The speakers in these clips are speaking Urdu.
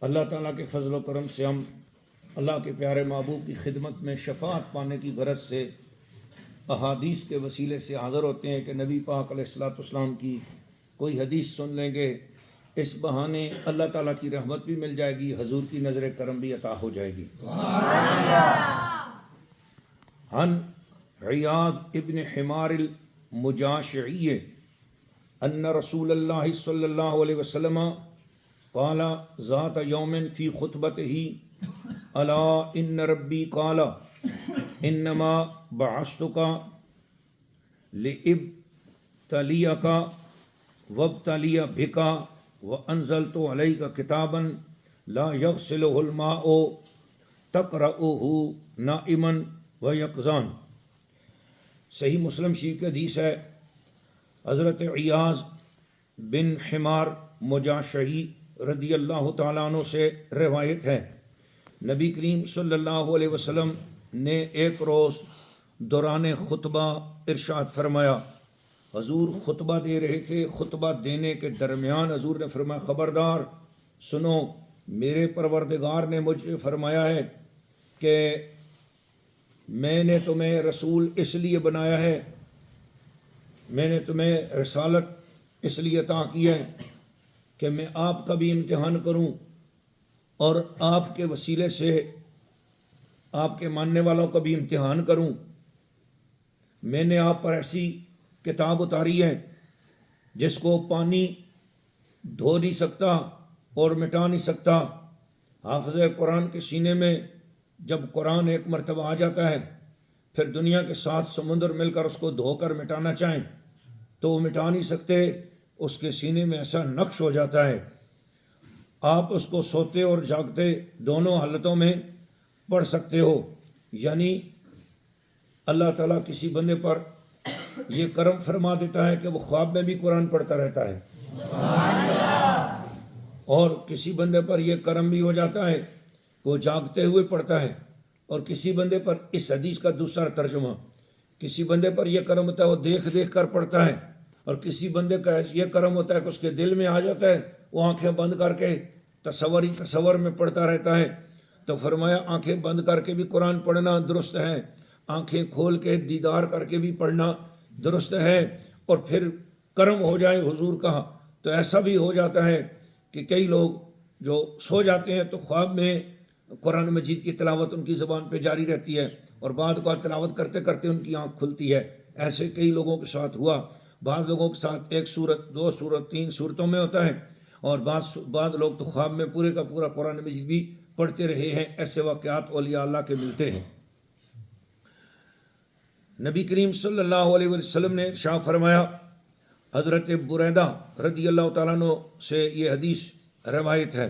اللہ تعالیٰ کے فضل و کرم سے ہم اللہ کے پیارے محبوب کی خدمت میں شفاعت پانے کی غرض سے احادیث کے وسیلے سے حاضر ہوتے ہیں کہ نبی پاک علیہ الصلوۃ والسلام کی کوئی حدیث سن لیں گے، اس بہانے اللہ تعالیٰ کی رحمت بھی مل جائے گی، حضور کی نظر کرم بھی عطا ہو جائے گی۔ عن عیاض ابن حمار المجاشعی ان رسول اللہ صلی اللہ علیہ وسلم قال ذات یوم فی خطبتہ الا ان ربی قال انما بعثتک لابتلیک وابتلی بک وانزلت علیک کتابا لا یغسلہ الماء تقرؤہ نائما ویقظان۔ صحیح مسلم شریف کی حدیث ہے، حضرت عیاض بن حمار مجاشعی رضی اللہ تعالیٰ عنہ سے روایت ہے، نبی کریم صلی اللہ علیہ وسلم نے ایک روز دوران خطبہ ارشاد فرمایا۔ حضور خطبہ دے رہے تھے، خطبہ دینے کے درمیان حضور نے فرمایا خبردار سنو، میرے پروردگار نے مجھے فرمایا ہے کہ میں نے تمہیں رسول اس لیے بنایا ہے، میں نے تمہیں رسالت اس لیے عطا کی ہے کہ میں آپ کا بھی امتحان کروں اور آپ کے وسیلے سے آپ کے ماننے والوں کا بھی امتحان کروں۔ میں نے آپ پر ایسی کتاب اتاری ہے جس کو پانی دھو نہیں سکتا اور مٹا نہیں سکتا۔ حافظ قرآن کے سینے میں جب قرآن ایک مرتبہ آ جاتا ہے، پھر دنیا کے 7 سمندر مل کر اس کو دھو کر مٹانا چاہیں تو وہ مٹا نہیں سکتے، اس کے سینے میں ایسا نقش ہو جاتا ہے، آپ اس کو سوتے اور جاگتے دونوں حالتوں میں پڑھ سکتے ہو۔ یعنی اللہ تعالیٰ کسی بندے پر یہ کرم فرما دیتا ہے کہ وہ خواب میں بھی قرآن پڑھتا رہتا ہے، اور کسی بندے پر یہ کرم بھی ہو جاتا ہے کہ وہ جاگتے ہوئے پڑھتا ہے، اور کسی بندے پر اس حدیث کا دوسرا ترجمہ، کسی بندے پر یہ کرم ہوتا ہے وہ دیکھ دیکھ کر پڑھتا ہے، اور کسی بندے کا یہ کرم ہوتا ہے کہ اس کے دل میں آ جاتا ہے، وہ آنکھیں بند کر کے تصور میں پڑھتا رہتا ہے۔ تو فرمایا آنکھیں بند کر کے بھی قرآن پڑھنا درست ہے، آنکھیں کھول کے دیدار کر کے بھی پڑھنا درست ہے، اور پھر کرم ہو جائے حضور کا تو ایسا بھی ہو جاتا ہے کہ کئی لوگ جو سو جاتے ہیں تو خواب میں قرآن مجید کی تلاوت ان کی زبان پہ جاری رہتی ہے، اور بعد کو تلاوت کرتے کرتے ان کی آنکھ کھلتی ہے۔ ایسے کئی لوگوں کے ساتھ ہوا، بعض لوگوں کے ساتھ 1 سورت 2 سورت 3 سورتوں میں ہوتا ہے، اور بعض لوگ تو خواب میں پورے کا پورا قرآن مجید بھی پڑھتے رہے ہیں۔ ایسے واقعات اولیاء اللہ کے ملتے ہیں۔ نبی کریم صلی اللہ علیہ وسلم نے ارشاد فرمایا، حضرت بریدہ رضی اللہ تعالیٰ عنہ سے یہ حدیث روایت ہے،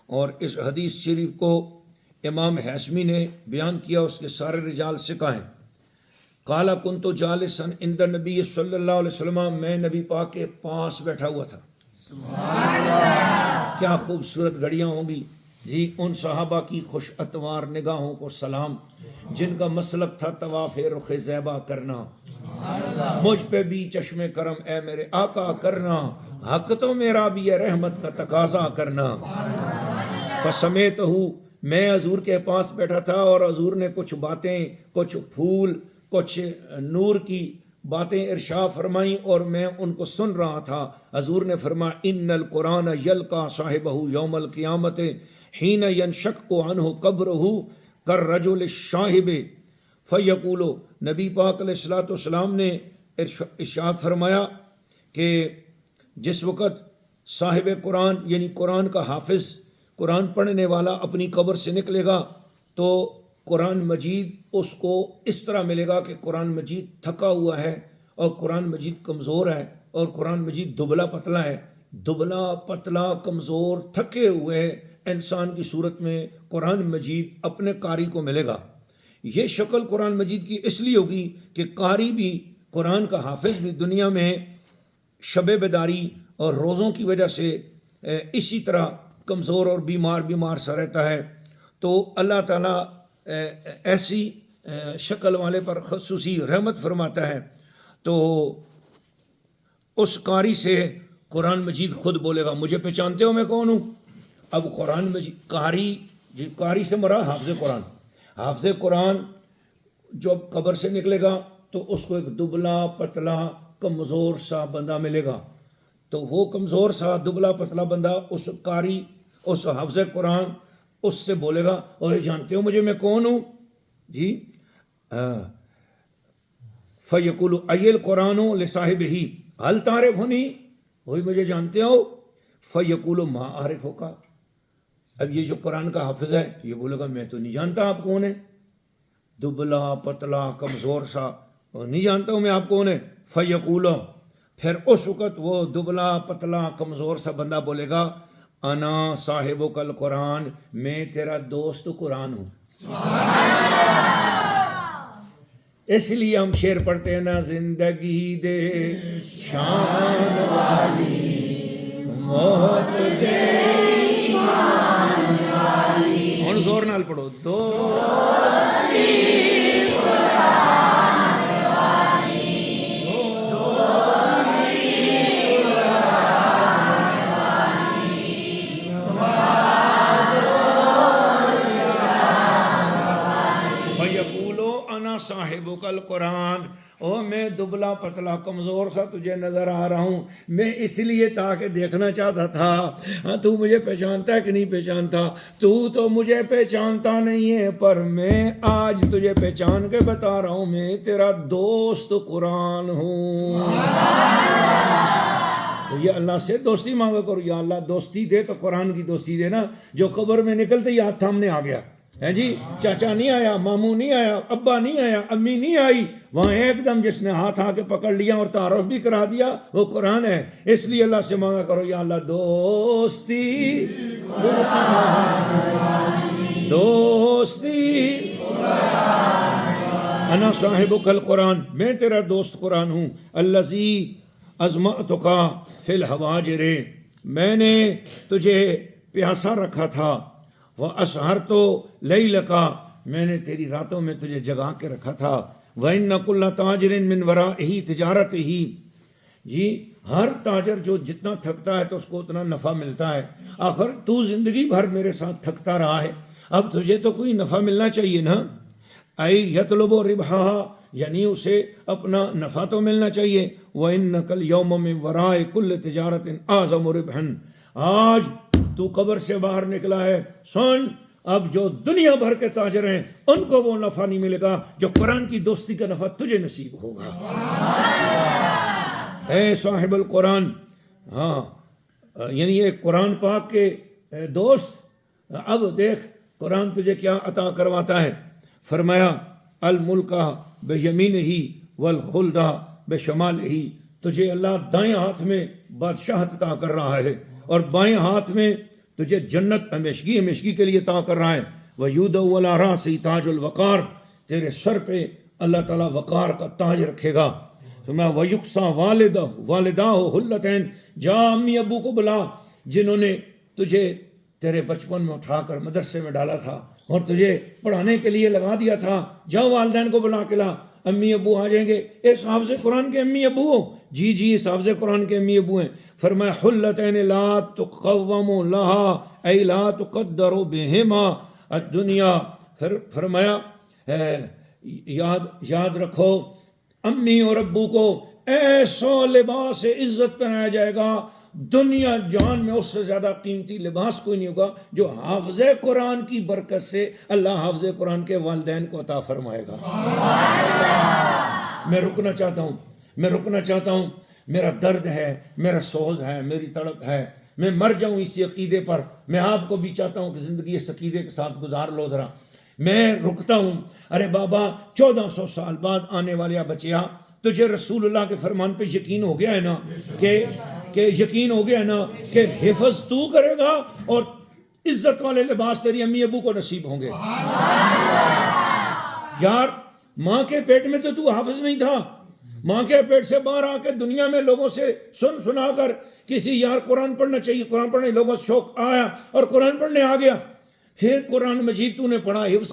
اور اس حدیث شریف کو امام حیثمی نے بیان کیا، اس کے سارے رجال ثقہ ہیں۔ قال کنت جالسا عند نبی صلی اللہ علیہ وسلم، میں نبی پاک کے پاس بیٹھا ہوا تھا۔ کیا خوبصورت گھڑیاں ہوں گی جی ان صحابہ کی خوش اتوار نگاہوں کو سلام، جن کا مسلک تھا طواف رخ زیبا کرنا، مجھ پہ بھی چشم کرم اے میرے آقا کرنا، حق تو میرا بھی ہے رحمت کا تقاضا کرنا۔ فسمیتہ، میں حضور کے پاس بیٹھا تھا اور حضور نے کچھ باتیں، کچھ پھول، کچھ نور کی باتیں ارشاد فرمائیں اور میں ان کو سن رہا تھا۔ حضور نے فرمایا ان القرآن یلقا صاحبہ یوم القیامت حین ینشق عنہ قبرہ کالرجل الشاہب فیقول، نبی پاک علیہ الصلوۃ والسلام نے ارشاد فرمایا کہ جس وقت صاحب قرآن یعنی قرآن کا حافظ، قرآن پڑھنے والا اپنی قبر سے نکلے گا تو قرآن مجید اس کو اس طرح ملے گا کہ قرآن مجید تھکا ہوا ہے، اور قرآن مجید کمزور ہے، اور قرآن مجید دبلا پتلا ہے۔ دبلا پتلا کمزور تھکے ہوئے انسان کی صورت میں قرآن مجید اپنے قاری کو ملے گا۔ یہ شکل قرآن مجید کی اس لیے ہوگی کہ قاری بھی، قرآن کا حافظ بھی دنیا میں شب بیداری اور روزوں کی وجہ سے اسی طرح کمزور اور بیمار سا رہتا ہے۔ تو اللہ تعالیٰ ایسی شکل والے پر خصوصی رحمت فرماتا ہے، تو اس قاری سے قرآن مجید خود بولے گا، مجھے پہچانتے ہو میں کون ہوں؟ اب قرآن میں قاری سے مراد حافظ قرآن. حافظ قرآن جب قبر سے نکلے گا تو اس کو ایک دبلا پتلا کمزور سا بندہ ملے گا. تو وہ کمزور سا دبلا پتلا بندہ اس قاری اس حافظ قرآن اس سے بولے گا اوہ جانتے ہو مجھے میں کون ہوں جی. فیقول ایل قرآن لصاحبہ حل تعرفنی وہی مجھے جانتے ہو. فیقول ما اعرفک اب یہ جو قرآن کا حافظ ہے یہ بولے گا میں تو نہیں جانتا آپ کون ہے. دبلا پتلا کمزور سا نہیں جانتا ہوں میں آپ کون ہے. فیقول پھر اس وقت وہ دبلا پتلا کمزور سا بندہ بولے گا انا صاحبک القرآن میں تیرا دوست قرآن ہوں. اس لیے ہم شعر پڑھتے ہیں نا زندگی دے شان والی موت دے ایمان والی. ہن زور نال پڑھو دوستی قرآن والی دوستی قرآن والی فیقولو انا صاحبک القرآن او میں دبلا پتلا کمزور سا تجھے نظر آ رہا ہوں. میں اس لیے تاکہ دیکھنا چاہتا تھا تو مجھے پہچانتا ہے کہ نہیں پہچانتا. تو مجھے پہچانتا نہیں ہے پر میں آج تجھے پہچان کے بتا رہا ہوں میں تیرا دوست قرآن ہوں. تو یہ اللہ سے دوستی مانگا کرو یا اللہ دوستی دے تو قرآن کی دوستی دے نا. جو قبر میں نکلتے ہی ہاتھ تھامنے آ گیا ہے جی. چاچا نہیں آیا ماموں نہیں آیا ابا نہیں آیا امی نہیں آئی وہاں ایک دم جس نے ہاتھ آ کے پکڑ لیا اور تعارف بھی کرا دیا وہ قرآن ہے. اس لیے اللہ سے مانگا کرو یا اللہ دوستی دوستی انا صاحبک القرآن میں تیرا دوست قرآن ہوں. الذی ازمعتک فی الحواجر میں نے تجھے پیاسا رکھا تھا. وَأَسْحَرْتُ لَيْلَكَ میں نے تیری راتوں میں تجھے جگا کے رکھا تھا. وَإِنَّ كُلَّ تَاجِرٍ مِّن وَرَائِهِ تِجَارَتِهِ جی ہر تاجر جو جتنا تھکتا ہے تو اس کو اتنا نفع ملتا ہے. آخر تو زندگی بھر میرے ساتھ تھکتا رہا ہے اب تجھے تو کوئی نفع ملنا چاہیے نا. اَيْ يَطْلُبُ رِبْحَهَا یعنی اسے اپنا نفع تو ملنا چاہیے. وَإِنَّكَ الْيَوْمَ مِن وَرَائِ كُلِّ تِجَارَةٍ أَعْظَمُ رِبْحًا آج تو قبر سے باہر نکلا ہے سن اب جو دنیا بھر کے تاجر ہیں ان کو وہ نفع نہیں ملے گا جو قرآن کی دوستی کا نفع تجھے نصیب ہوگا. اے صاحب القرآن ہاں یعنی یہ قرآن پاک کے دوست. اب دیکھ قرآن تجھے کیا عطا کرواتا ہے. فرمایا الملک بیمینہ والخلد بشمالہ تجھے اللہ دائیں ہاتھ میں بادشاہت عطا کر رہا ہے اور بائیں ہاتھ میں تجھے جنت ہمیشگی کے لیے عطا کر رہا ہے. وَيُودَعُ عَلَىٰ رَأْسِهِ تاج الوقار تیرے سر پہ اللہ تعالیٰ وقار کا تاج رکھے گا. وَيُقْصَى والداہ حلتین جا امی ابو کو بلا جنہوں نے تجھے تیرے بچپن میں اٹھا کر مدرسے میں ڈالا تھا اور تجھے پڑھانے کے لیے لگا دیا تھا. جاؤ والدین کو بلا کے لا. امی ابو آ جائیں گے. اس حافظ قرآن کے امی ابو ہو جی اس حافظ قرآن کے امی ابو ہیں. فرمایا حلتین لا تقوم لها ای لا تقدر بهما الدنیا. پھر فرمایا یاد رکھو امی اور ابو کو ایسا لباس عزت پہنایا جائے گا دنیا جان میں اس سے زیادہ قیمتی لباس کوئی نہیں ہوگا جو حافظ قرآن کی برکت سے اللہ حافظ قرآن کے والدین کو عطا فرمائے گا. میں رکنا چاہتا ہوں میرا درد ہے میرا سوز ہے میری تڑپ ہے میں مر جاؤں اسی عقیدے پر. میں آپ کو بھی چاہتا ہوں کہ زندگی اس عقیدے کے ساتھ گزار لو ذرا. میں رکتا ہوں. ارے بابا 1400 سال بعد آنے والا بچیا تجھے رسول اللہ کے فرمان پہ یقین ہو گیا ہے نا کہ یقین ہو گیا ہے نا کہ حفظ تو کرے گا اور عزت والے لباس تیری امی ابو کو نصیب ہوں گے. یار ماں کے پیٹ میں تو حافظ نہیں تھا. ماں کے پیٹ سے باہر آ کے دنیا میں لوگوں سے سنا کر کسی یار قرآن پڑھنا چاہیے قرآن پڑھنے لوگوں سے شوق آیا اور قرآن پڑھنے آ گیا. پھر قرآن مجید تو نے پڑھا حفظ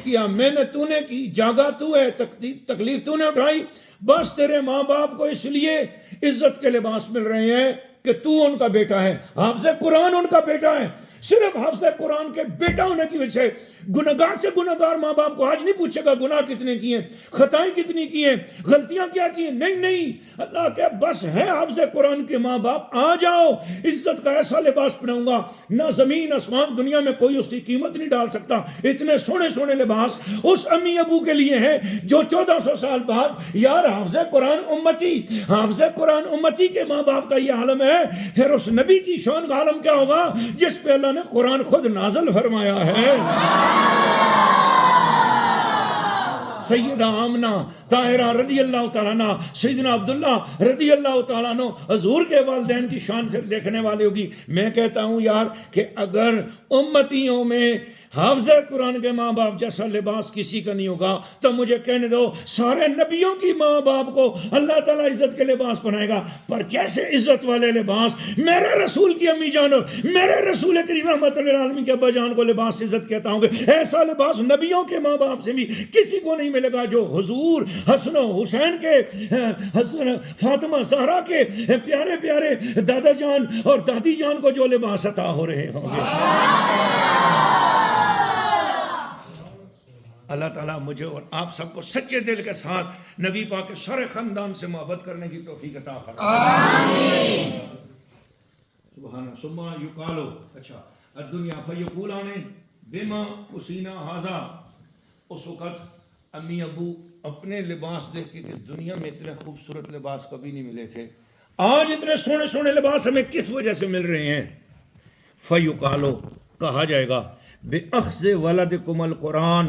کیا محنت تو نے کی جاگا تو ہے تکلیف تو نے اٹھائی. بس تیرے ماں باپ کو اس لیے عزت کے لباس مل رہے ہیں کہ تو ان کا بیٹا ہے، حافظ قرآن ان کا بیٹا ہے. صرف حافظ قرآن کے بیٹا ہونے کی وجہ سے گنہگار سے گنہگار ماں باپ کو آج نہیں پوچھے گا گناہ کتنے کیے، خطائیں کتنی کی ہیں، غلطیاں کیا کی ہیں. نہیں، اللہ کہ بس ہے حافظ قرآن کے ماں باپ، آ جاؤ، عزت کا ایسا لباس پہناؤں گا نہ زمین آسمان دنیا میں کوئی اس کی قیمت نہیں ڈال سکتا. اتنے سونے سونے لباس اس امی ابو کے لیے ہیں جو 1400 سال بعد یار حافظ قرآن امتی، حافظ قرآن امتی کے ماں باپ کا یہ عالم ہے. پھر اس نبی کی شان کا عالم کیا ہوگا جس پہ اللہ نے قرآن خود نازل فرمایا ہے. سیدہ آمنہ طاہرہ رضی اللہ تعالیٰ عنہ، سیدنا عبداللہ رضی اللہ تعالیٰ عنہ، حضور کے والدین کی شان پھر دیکھنے والی ہوگی. میں کہتا ہوں یار کہ اگر امتیوں میں حافظ قرآن کے ماں باپ جیسا لباس کسی کا نہیں ہوگا تو مجھے کہنے دو سارے نبیوں کی ماں باپ کو اللہ تعالیٰ عزت کے لباس بنائے گا. پر جیسے عزت والے لباس میرے رسول کی امی جان، میرے رسول کریم رحمت اللہ عالمین کے ابا جان کو لباس عزت کہتا ہوں گے، ایسا لباس نبیوں کے ماں باپ سے بھی کسی کو نہیں ملے گا جو حضور حسن و حسین کے، فاطمہ زہرا کے پیارے پیارے دادا جان اور دادی جان کو جو لباس عطا ہو رہے ہوں گے. اللہ تعالیٰ مجھے اور آپ سب کو سچے دل کے ساتھ نبی پاک کے سارے خاندان سے محبت کرنے کی توفیق عطا فرمائے. سبحان ثم یقالو، اچھا الدنیا فیقولان بما اسینا ھذا. اس وقت امی ابو اپنے لباس دیکھ کے کہ دنیا میں اتنے خوبصورت لباس کبھی نہیں ملے تھے، آج اتنے سونے سونے لباس ہمیں کس وجہ سے مل رہے ہیں. فیقالو، کہا جائے گا بِأَخْذِ وَلَدِكُمُ الْقُرْآنَ،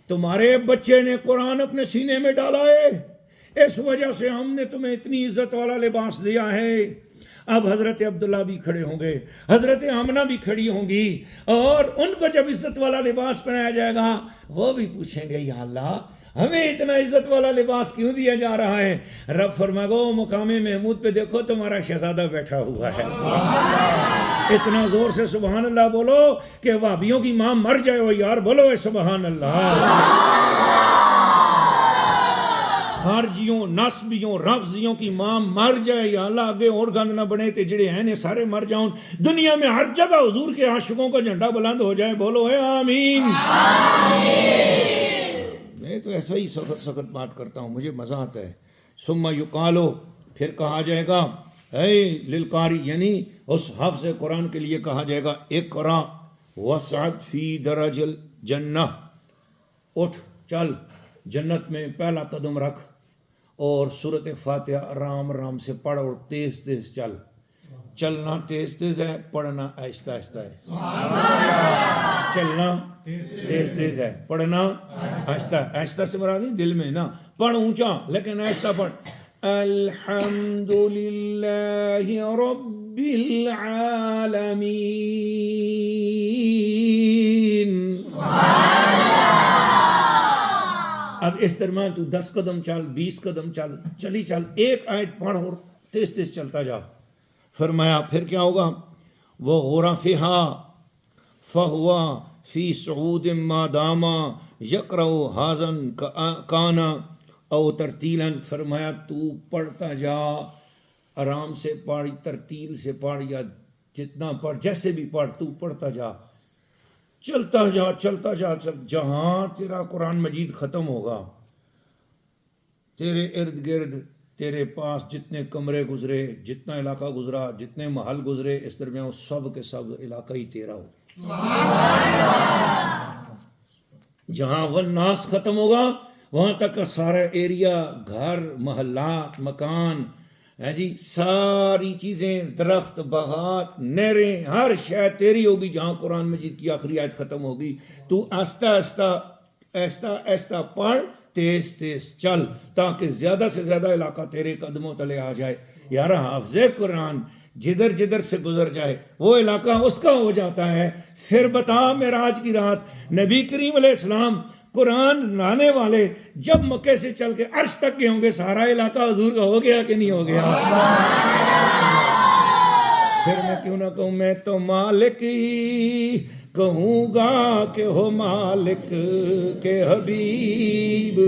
تمہارے بچے نے قرآن اپنے سینے میں ڈالا ہے، اس وجہ سے ہم نے تمہیں اتنی عزت والا لباس دیا ہے. اب حضرت عبداللہ بھی کھڑے ہوں گے، حضرت آمنہ بھی کھڑی ہوں گی، اور ان کو جب عزت والا لباس پہنایا جائے گا وہ بھی پوچھیں گے یا اللہ ہمیں اتنا عزت والا لباس کیوں دیا جا رہا ہے. رب فرمائے گا مقام محمود پہ دیکھو تمہارا شہزادہ بیٹھا ہوا ہے. اتنا زور سے سبحان اللہ بولو کہ وہابیوں کی ماں مر جائے ہو یار، بولو سبحان اللہ. خارجیوں، ناسبیوں، رافضیوں کی ماں مر جائے یا اللہ، آگے اور گند نہ بنے تے جڑے ہیں نے سارے مر جاؤں، دنیا میں ہر جگہ حضور کے عاشقوں کا جھنڈا بلند ہو جائے، بولو اے آمین. میں تو ایسا ہی سخت سخت بات کرتا ہوں، مجھے مزہ آتا ہے. ثم یقالو، پھر کہا جائے گا اے للقاری، یعنی اس حافظ قرآن کے لیے کہا جائے گا اقرا وسعد فی درج الجنہ، اٹھ چل جنت میں پہلا قدم رکھ اور سورۃ فاتحہ آرام آرام سے پڑھ اور تیز تیز چل. چلنا تیز تیز ہے، پڑھنا آہستہ آہستہ ہے. چلنا تیز تیز ہے، پڑھنا آہستہ. آہستہ سے مراد نہیں دل میں نا، پڑھ اونچا لیکن آہستہ پڑھ. الحمد للہ رب العالمین. اب اس درمیان تو 10 قدم چل، 20 قدم چل، چلی چل، ایک آیت پڑھ اور تیز تیز چلتا جا. فرمایا پھر کیا ہوگا، وہ غرفہا فہوا فی سعود ما داما یقرأ حاضن کانا او ترتیلا. فرمایا تو پڑھتا جا، آرام سے پڑھ، ترتیل سے پڑھ، یا جتنا پڑھ جیسے بھی پڑھ تو پڑھتا جا، چلتا جا چلتا جا. جہاں تیرا قرآن مجید ختم ہوگا، تیرے ارد گرد تیرے پاس جتنے کمرے گزرے، جتنا علاقہ گزرا، جتنے محل گزرے، اس درمیان سب کے سب علاقہ ہی تیرا ہو. جہاں والناس ختم ہوگا وہاں تک کا سارا ایریا، گھر، محلات، مکان، جی ساری چیزیں، درخت، باغات، نہریں، ہر شے تیری ہوگی. جہاں قرآن مجید کی آخری آیت ختم ہوگی تو آہستہ آہستہ آہستہ آہستہ پڑھ، تیز تیز چل، تاکہ زیادہ سے زیادہ علاقہ تیرے قدموں تلے آ جائے. یار حافظ قرآن جدھر جدھر سے گزر جائے وہ علاقہ اس کا ہو جاتا ہے. پھر بتا معراج کی رات نبی کریم علیہ السلام قرآن لانے والے جب مکے سے چل کے عرش تک گئے ہوں گے، سارا علاقہ حضور کا ہو گیا کہ نہیں ہو گیا؟ پھر میں کیوں نہ کہوں، میں تو مالک ہی کہوں گا کہ ہو مالک کے حبیب،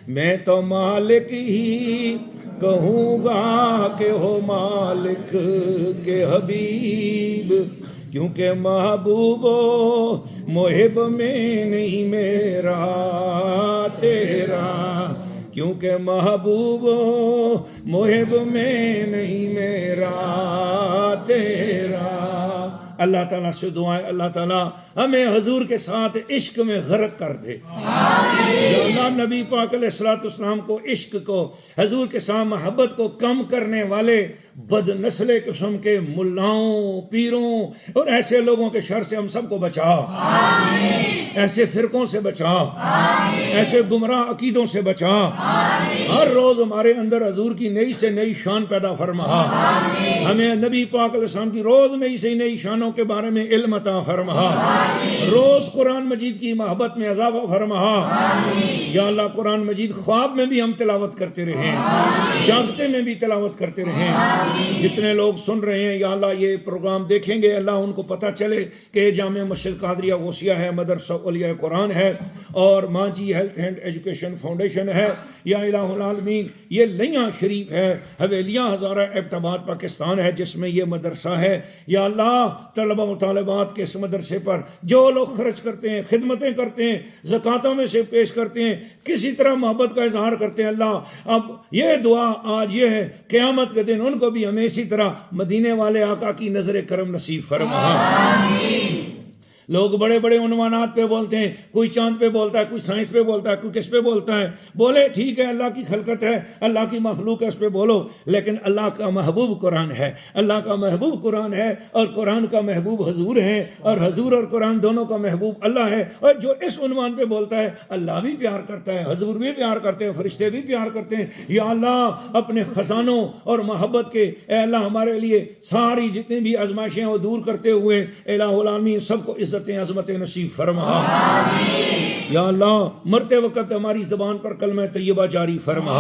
میں تو مالک ہی کہوں گا کہ ہو مالک کے حبیب، کیونکہ محبوب و محب میں نہیں میرا تیرا، کیونکہ محبوب و محب میں نہیں میرا تیرا۔ اللہ تعالیٰ سے دعائیں اللہ تعالیٰ ہمیں حضور کے ساتھ عشق میں غرق کر دے۔ یا اللہ نبی پاک علیہ السلام کو، عشق کو، حضور کے ساتھ محبت کو کم کرنے والے بد نسل قسم کے ملاؤں، پیروں اور ایسے لوگوں کے شر سے ہم سب کو بچا، ایسے فرقوں سے بچا، ایسے گمراہ عقیدوں سے بچا۔ ہر روز ہمارے اندر حضور کی نئی سے نئی شان پیدا فرما، ہمیں نبی پاک علیہ السلام کی روز نئی سے نئی شانوں کے بارے میں علم عطا فرما، روز قرآن مجید کی محبت میں اضافہ فرما۔ یا اللہ قرآن مجید خواب میں بھی ہم تلاوت کرتے رہیں، جاگتے میں بھی تلاوت کرتے رہیں۔ جتنے لوگ سن رہے ہیں یا اللہ یہ پروگرام دیکھیں گے، اللہ ان کو پتہ چلے کہ جامع مسجد قادریہ غوثیہ ہے، مدرسہ اولیاء قرآن ہے اور ماجی ہیلتھ اینڈ ایجوکیشن فاؤنڈیشن ہے، یا الہ العالمین یہ لیاں شریف ہے، حویلیاں ہزارہ ایبٹ آباد پاکستان ہے جس میں یہ مدرسہ ہے۔ یا اللہ طلبہ و طالبات کے اس مدرسے پر جو لوگ خرچ کرتے ہیں، خدمتیں کرتے ہیں، زکاتوں میں سے پیش کرتے ہیں، کسی طرح محبت کا اظہار کرتے ہیں، اللہ اب یہ دعا آج یہ ہے قیامت کے دن ان کو بھی ہمیں اسی طرح مدینے والے آقا کی نظر کرم نصیب فرما۔ لوگ بڑے بڑے عنوانات پہ بولتے ہیں، کوئی چاند پہ بولتا ہے، کوئی سائنس پہ بولتا ہے، کوئی کس پہ بولتا ہے، بولے ٹھیک ہے اللہ کی خلقت ہے، اللہ کی مخلوق ہے، اس پہ بولو، لیکن اللہ کا محبوب قرآن ہے، اللہ کا محبوب قرآن ہے، اور قرآن کا محبوب حضور ہے، اور حضور اور قرآن دونوں کا محبوب اللہ ہے۔ اور جو اس عنوان پہ بولتا ہے اللہ بھی پیار کرتا ہے، حضور بھی پیار کرتے ہیں، فرشتے بھی پیار کرتے ہیں۔ یا اللہ اپنے خزانوں اور محبت کے اے اللہ ہمارے لیے ساری جتنی بھی آزمائشیں وہ دور کرتے ہوئے الہ العالمین سب کو عظمت نصیب فرما۔ یا اللہ مرتے وقت ہماری زبان پر کلمہ طیبہ جاری فرما۔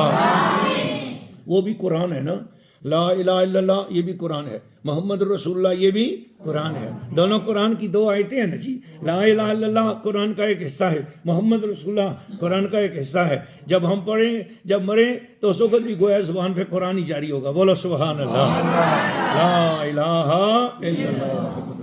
وہ بھی قرآن ہے نا، لا الہ الا اللہ یہ بھی قرآن ہے، محمد رسول اللہ یہ بھی قرآن ہے، دونوں قرآن کی دو آیتیں ہیں نا جی۔ لا الہ الا اللہ قرآن کا ایک حصہ ہے، محمد رسول اللہ قرآن کا ایک حصہ ہے۔ جب ہم پڑھیں، جب مریں تو اس وقت بھی گویا زبان پہ قرآن ہی جاری ہوگا۔ بولو سبحان اللہ، لا الہ الا اللہ۔